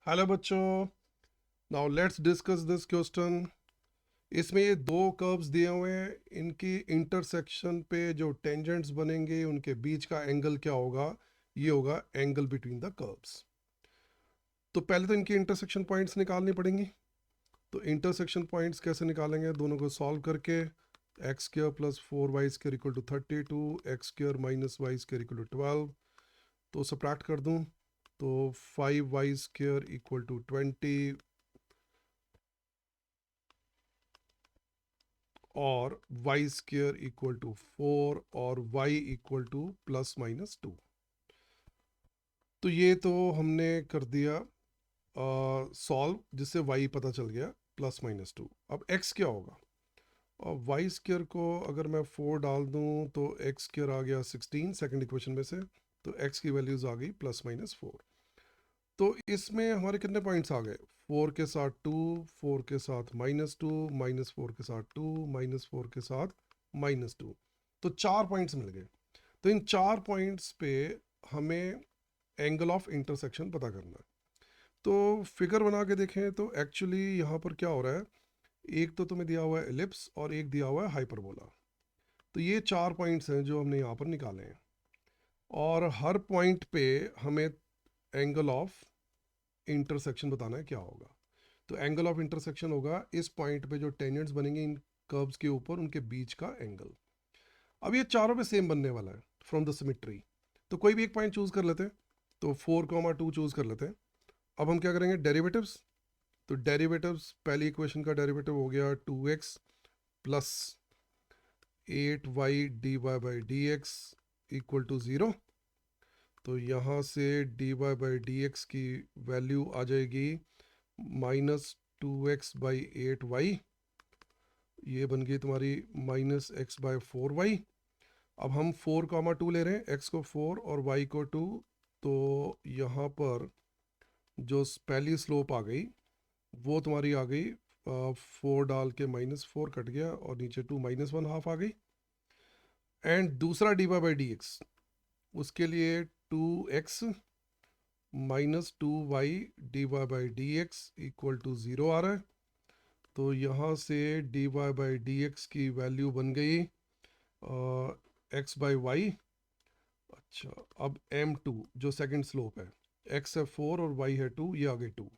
Hello बच्चों, now let's discuss this question. इसमें ये दो कर्व्स दिए हुए हैं, इनकी इंटरसेक्शन पे जो टेंजेंट्स बनेंगे उनके बीच का एंगल क्या होगा? ये होगा एंगल बिटवीन द कर्व्स। तो पहले तो इनकी इंटरसेक्शन पॉइंट्स निकालनी पड़ेंगी। तो इंटरसेक्शन पॉइंट्स कैसे निकालेंगे? दोनों को सॉल्व करके x square plus 4y² equal to 32, x square minus y² equal to 12। तो सब्ट्रैक्ट कर दूं तो 5y² इक्वल टू 20 और y² इक्वल टू 4 और y इक्वल टू ±2। तो ये तो हमने कर दिया सॉल्व, जिससे y पता चल गया ±2। अब x क्या होगा? और y² को अगर मैं 4 डाल दूं तो x² आ गया 16 सेकंड इक्वेशन में से, तो x की वैल्यूज आ गई ±4। तो इसमें हमारे कितने पॉइंट्स आ गए? 4 के साथ 2, 4 के साथ -2, -4 के साथ 2, -4 के साथ -2। तो 4 पॉइंट्स मिल गए। तो इन 4 पॉइंट्स पे हमें एंगल ऑफ इंटरसेक्शन पता करना है। तो फिगर बना के देखें तो एक्चुअली यहाँ पर क्या हो रहा है, एक तो तुम्हें दिया हुआ है एलिप्स और एक दिया हुआ है हाइपरबोला। तो ये 4 पॉइंट्स हैं जो हमने यहाँ पर निकाले हैं, और हर पॉइंट पे हमें एंगल ऑफ इंटरसेक्शन बताना है क्या होगा। तो एंगल ऑफ इंटरसेक्शन होगा इस पॉइंट पे जो टेंजेंट्स बनेंगे इन कर्व्स के ऊपर, उनके बीच का एंगल। अब ये चारों पे सेम बनने वाला है फ्रॉम द सिमिट्री। तो कोई भी एक पॉइंट चूज कर लेते हैं। तो 4,2 चूज कर लेते हैं। अब हम क्या करेंगे? डेरिवेटिव्स। तो डेरिवेटिव्स, पहली इक्वेशन का डेरिवेटिव हो गया 2x plus 8y dy/dx equal to 0। तो यहाँ से dy/dx की वैल्यू आ जाएगी -2x/8y। ये बन गई तुम्हारी -x/4y। अब हम 4,2 ले रहे हैं, x को 4 और y को 2। तो यहाँ पर जो पहली स्लोप आ गई वो तुम्हारी आ गई 4 डाल के -4 कट गया और नीचे 2 -1/2 आ गई। एंड दूसरा dy/dx, उसके लिए 2x -2y dy/dx equal to 0 आ रहा है। तो यहाँ से dy/dx की वैल्यू बन गई x/y। अच्छा, अब m2 जो सेकंड स्लोप है, x है 4 और y है 2, ये आ गई 2।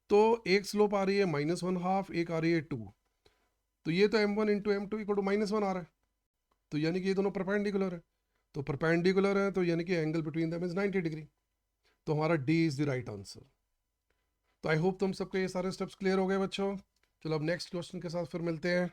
तो एक स्लोप आ रही है -1/2, एक आ रही है 2। तो ये तो m1 into m2 equal to -1 आ रहा है। तो यानी कि ये दोनों परपेंडिकुलर है। तो परपेंडिकुलर है तो यानी कि angle between them is 90 degree. तो हमारा D is the right answer. तो आई होप तुम सबके ये सारे स्टेप्स क्लियर हो गए बच्चों। चलो अब नेक्स्ट क्वेश्चन के साथ फिर मिलते हैं।